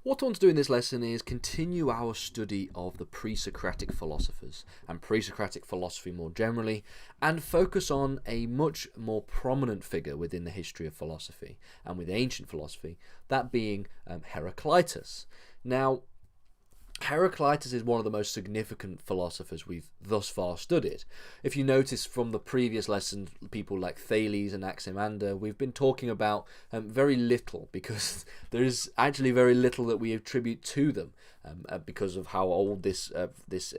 What I want to do in this lesson is continue our study of the pre-Socratic philosophers and pre-Socratic philosophy more generally, and focus on a much more prominent figure within the history of philosophy and with ancient philosophy, that being Heraclitus. Now, Heraclitus is one of the most significant philosophers we've thus far studied. If you notice from the previous lessons, people like Thales and Anaximander, we've been talking about very little, because there is actually very little that we attribute to them because of how old this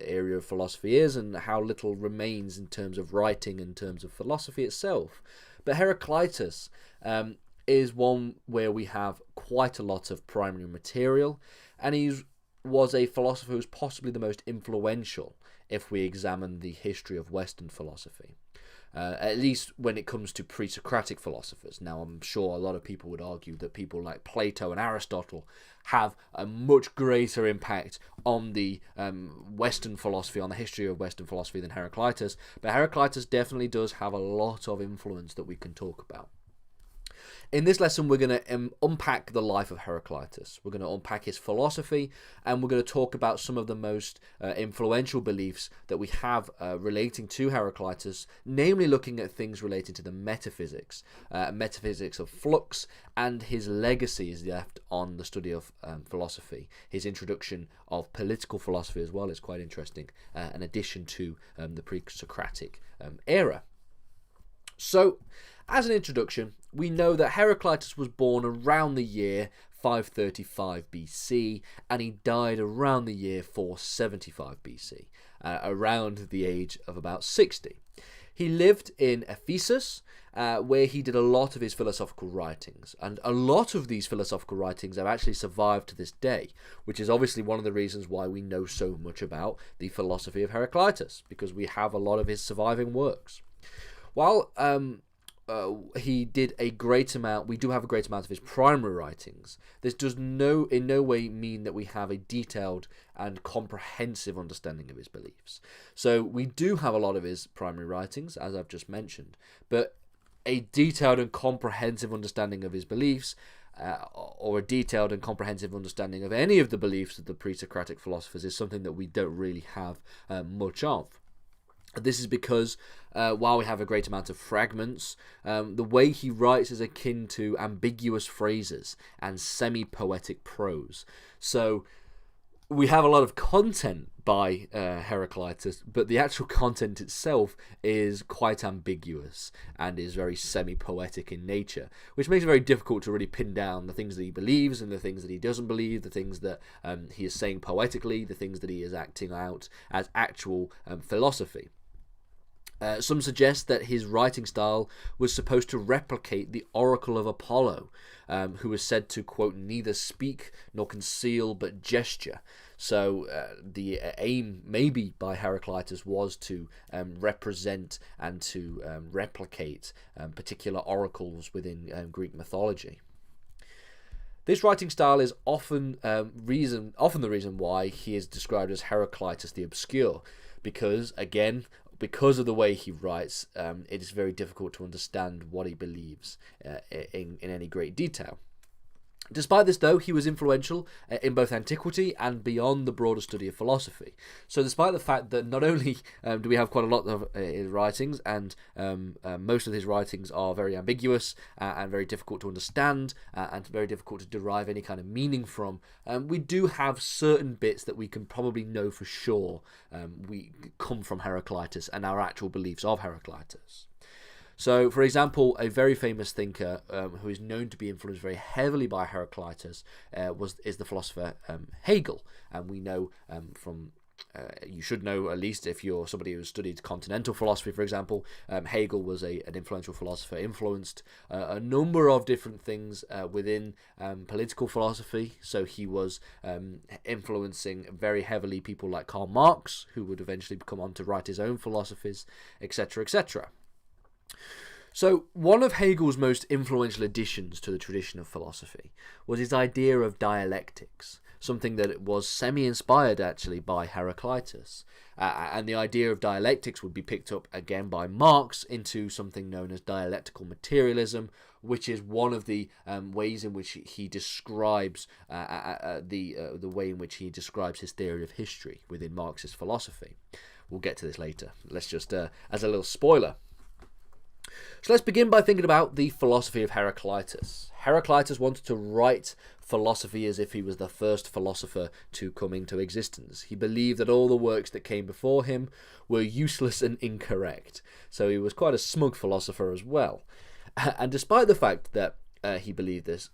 area of philosophy is and how little remains in terms of writing, in terms of philosophy itself. But Heraclitus is one where we have quite a lot of primary material, and was a philosopher who was possibly the most influential if we examine the history of Western philosophy, at least when it comes to pre-Socratic philosophers. Now, I'm sure a lot of people would argue that people like Plato and Aristotle have a much greater impact on the Western philosophy, on the history of Western philosophy than Heraclitus, but Heraclitus definitely does have a lot of influence that we can talk about. In this lesson, we're going to unpack the life of Heraclitus. We're going to unpack his philosophy, and we're going to talk about some of the most influential beliefs that we have relating to Heraclitus, namely looking at things related to the metaphysics of flux, and his legacy is left on the study of philosophy. His introduction of political philosophy as well is quite interesting, in addition to the pre-Socratic era. So, as an introduction, we know that Heraclitus was born around the year 535 BC, and he died around the year 475 BC, around the age of about 60. He lived in Ephesus, where he did a lot of his philosophical writings, and a lot of these philosophical writings have actually survived to this day, which is obviously one of the reasons why we know so much about the philosophy of Heraclitus, because we have a lot of his surviving works. While he did a great amount, we do have a great amount of his primary writings. This does in no way mean that we have a detailed and comprehensive understanding of his beliefs. So we do have a lot of his primary writings, as I've just mentioned, but a detailed and comprehensive understanding of his beliefs, or a detailed and comprehensive understanding of any of the beliefs of the pre-Socratic philosophers, is something that we don't really have much of. This is because while we have a great amount of fragments, the way he writes is akin to ambiguous phrases and semi-poetic prose. So we have a lot of content by Heraclitus, but the actual content itself is quite ambiguous and is very semi-poetic in nature, which makes it very difficult to really pin down the things that he believes and the things that he doesn't believe, the things that he is saying poetically, the things that he is acting out as actual philosophy. Some suggest that his writing style was supposed to replicate the oracle of Apollo, who was said to, quote, neither speak nor conceal but gesture. So the aim maybe by Heraclitus was to represent and to replicate particular oracles within Greek mythology. This writing style is often the reason why he is described as Heraclitus the Obscure, because of the way he writes, it is very difficult to understand what he believes in any great detail. Despite this, though, he was influential in both antiquity and beyond the broader study of philosophy. So despite the fact that not only do we have quite a lot of his writings, and most of his writings are very ambiguous and very difficult to understand and very difficult to derive any kind of meaning from, we do have certain bits that we can probably know for sure we come from Heraclitus and our actual beliefs of Heraclitus. So, for example, a very famous thinker who is known to be influenced very heavily by Heraclitus is the philosopher Hegel. And we know you should know, at least if you're somebody who's studied continental philosophy, for example, Hegel was an influential philosopher, influenced a number of different things within political philosophy. So he was influencing very heavily people like Karl Marx, who would eventually come on to write his own philosophies, etc., etc. So, one of Hegel's most influential additions to the tradition of philosophy was his idea of dialectics, something that was semi-inspired actually by Heraclitus. And the idea of dialectics would be picked up again by Marx into something known as dialectical materialism, which is one of the ways in which he describes the way in which he describes his theory of history within Marxist philosophy. We'll get to this later. Let's just, as a little spoiler. So let's begin by thinking about the philosophy of Heraclitus. Heraclitus wanted to write philosophy as if he was the first philosopher to come into existence. He believed that all the works that came before him were useless and incorrect. So he was quite a smug philosopher as well. And despite the fact that he believed this,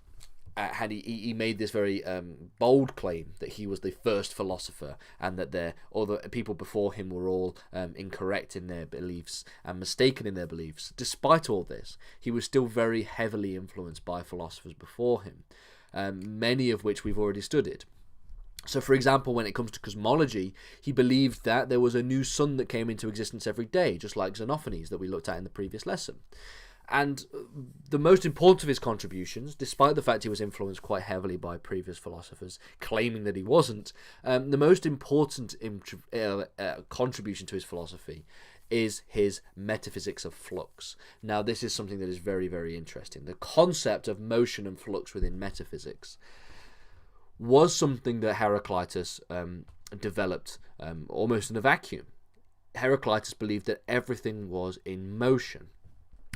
he made this very bold claim that he was the first philosopher and that all the people before him were all incorrect in their beliefs and mistaken in their beliefs. Despite all this, he was still very heavily influenced by philosophers before him, many of which we've already studied. So, for example, when it comes to cosmology, he believed that there was a new sun that came into existence every day, just like Xenophanes that we looked at in the previous lesson. And the most important of his contributions, despite the fact he was influenced quite heavily by previous philosophers claiming that he wasn't, the most important contribution to his philosophy is his metaphysics of flux. Now, this is something that is very, very interesting. The concept of motion and flux within metaphysics was something that Heraclitus developed almost in a vacuum. Heraclitus believed that everything was in motion.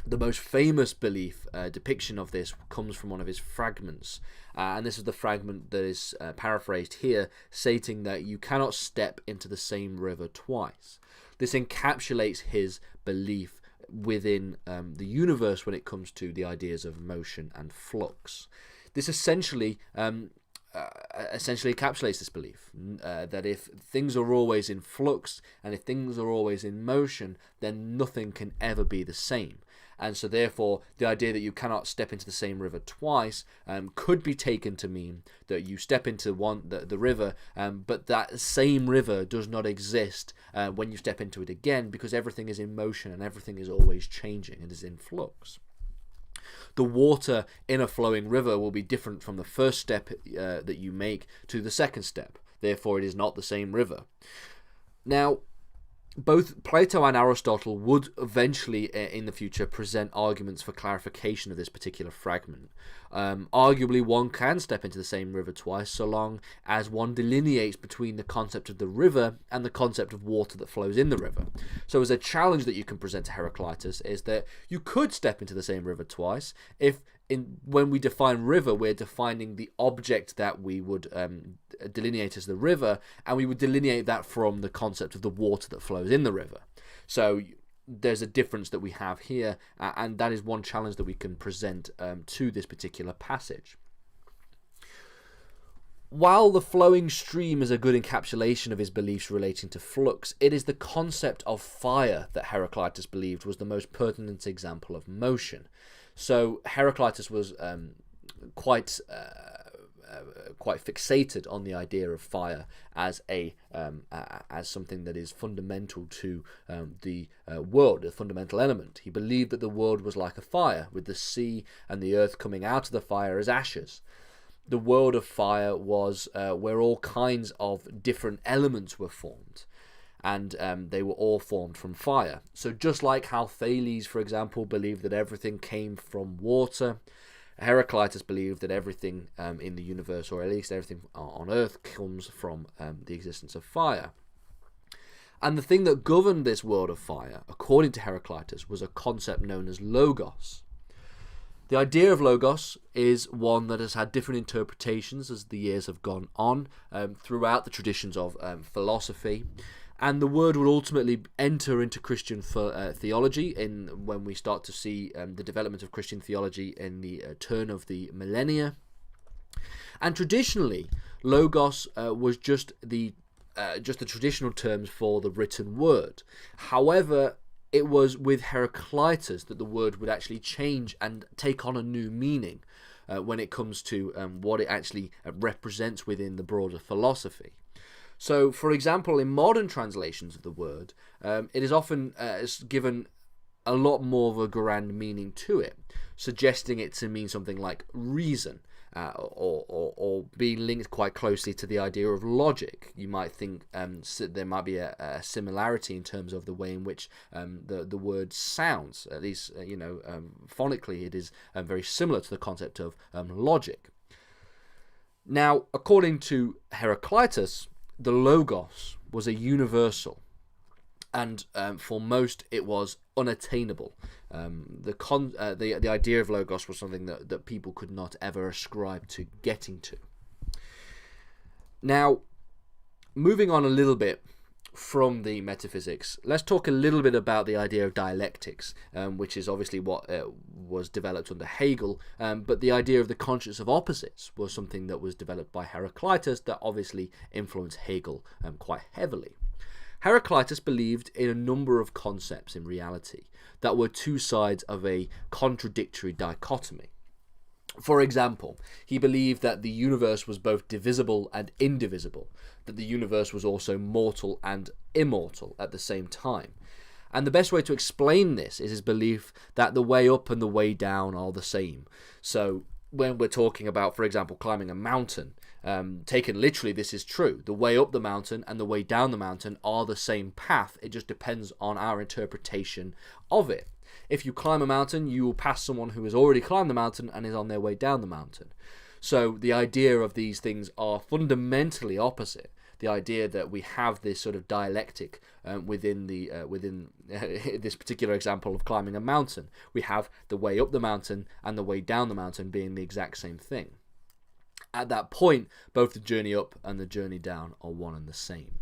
The most famous depiction of this comes from one of his fragments, and this is the fragment that is paraphrased here, stating that you cannot step into the same river twice. This encapsulates his belief within the universe when it comes to the ideas of motion and flux. This essentially encapsulates this belief that if things are always in flux and if things are always in motion, then nothing can ever be the same. And so therefore, the idea that you cannot step into the same river twice could be taken to mean that you step into the river, but that same river does not exist when you step into it again, because everything is in motion and everything is always changing and is in flux. The water in a flowing river will be different from the first step that you make to the second step. Therefore, it is not the same river. Now, both Plato and Aristotle would eventually, in the future, present arguments for clarification of this particular fragment. Arguably, one can step into the same river twice, so long as one delineates between the concept of the river and the concept of water that flows in the river. So as a challenge that you can present to Heraclitus is that you could step into the same river twice if when we define river, we're defining the object that we would delineate as the river, and we would delineate that from the concept of the water that flows in the river. So there's a difference that we have here, and that is one challenge that we can present to this particular passage. While the flowing stream is a good encapsulation of his beliefs relating to flux, it is the concept of fire that Heraclitus believed was the most pertinent example of motion. So Heraclitus was quite fixated on the idea of fire as something that is fundamental to the world, a fundamental element. He believed that the world was like a fire, with the sea and the earth coming out of the fire as ashes. The world of fire was where all kinds of different elements were formed, and they were all formed from fire. So just like how Thales, for example, believed that everything came from water, Heraclitus believed that everything in the universe, or at least everything on Earth, comes from the existence of fire. And the thing that governed this world of fire, according to Heraclitus, was a concept known as logos. The idea of logos is one that has had different interpretations as the years have gone on throughout the traditions of philosophy. And the word would ultimately enter into Christian theology when we start to see the development of Christian theology in the turn of the millennia. And traditionally, logos was just the traditional terms for the written word. However, it was with Heraclitus that the word would actually change and take on a new meaning when it comes to what it actually represents within the broader philosophy. So, for example, in modern translations of the word, it is often given a lot more of a grand meaning to it, suggesting it to mean something like reason, or or being linked quite closely to the idea of logic. You might think there might be a similarity in terms of the way in which the word sounds. At least, phonically, it is very similar to the concept of logic. Now, according to Heraclitus, the logos was a universal, and for most it was unattainable. The idea of logos was something that people could not ever ascribe to getting to. Now, moving on a little bit from the metaphysics, let's talk a little bit about the idea of dialectics, which is obviously what was developed under Hegel, but the idea of the conscience of opposites was something that was developed by Heraclitus that obviously influenced Hegel quite heavily. Heraclitus believed in a number of concepts in reality that were two sides of a contradictory dichotomy. For example, he believed that the universe was both divisible and indivisible, that the universe was also mortal and immortal at the same time. And the best way to explain this is his belief that the way up and the way down are the same. So when we're talking about, for example, climbing a mountain, taken literally, this is true. The way up the mountain and the way down the mountain are the same path. It just depends on our interpretation of it. If you climb a mountain, you will pass someone who has already climbed the mountain and is on their way down the mountain. So the idea of these things are fundamentally opposite. The idea that we have this sort of dialectic within this particular example of climbing a mountain. We have the way up the mountain and the way down the mountain being the exact same thing. At that point, both the journey up and the journey down are one and the same.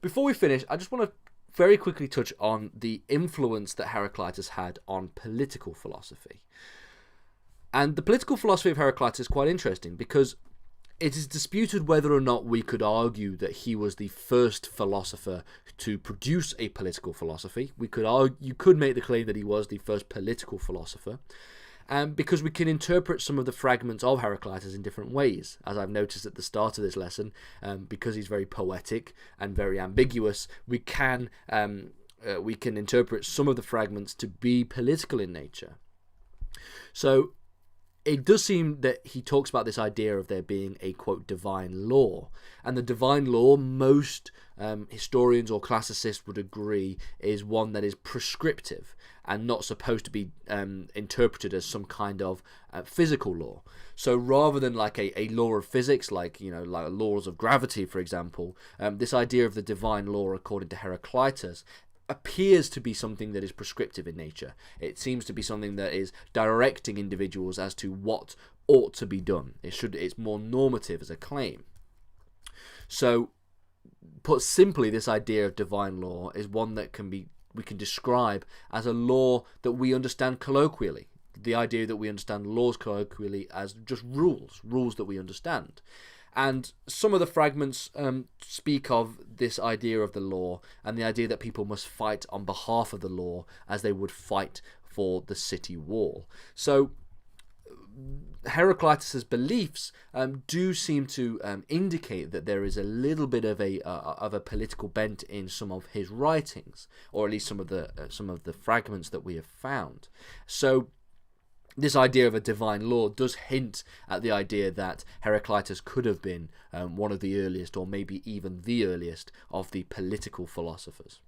Before we finish, I just want to very quickly touch on the influence that Heraclitus had on political philosophy. And the political philosophy of Heraclitus is quite interesting because it is disputed whether or not we could argue that he was the first philosopher to produce a political philosophy. You could make the claim that he was the first political philosopher, because we can interpret some of the fragments of Heraclitus in different ways. As I've noticed at the start of this lesson, because he's very poetic and very ambiguous, we can interpret some of the fragments to be political in nature. So it does seem that he talks about this idea of there being a, quote, divine law. And the divine law, most historians or classicists would agree, is one that is prescriptive and not supposed to be interpreted as some kind of physical law. So rather than like a law of physics, like laws of gravity, for example, this idea of the divine law, according to Heraclitus, appears to be something that is prescriptive in nature. It seems to be something that is directing individuals as to what ought to be done. It's more normative as a claim. So, put simply, this idea of divine law is one that we can describe as a law that we understand colloquially. The idea that we understand laws colloquially as just rules that we understand. And some of the fragments speak of this idea of the law and the idea that people must fight on behalf of the law as they would fight for the city wall. So Heraclitus's beliefs do seem to indicate that there is a little bit of a political bent in some of his writings, or at least some of the fragments that we have found. So this idea of a divine law does hint at the idea that Heraclitus could have been one of the earliest, or maybe even the earliest, of the political philosophers.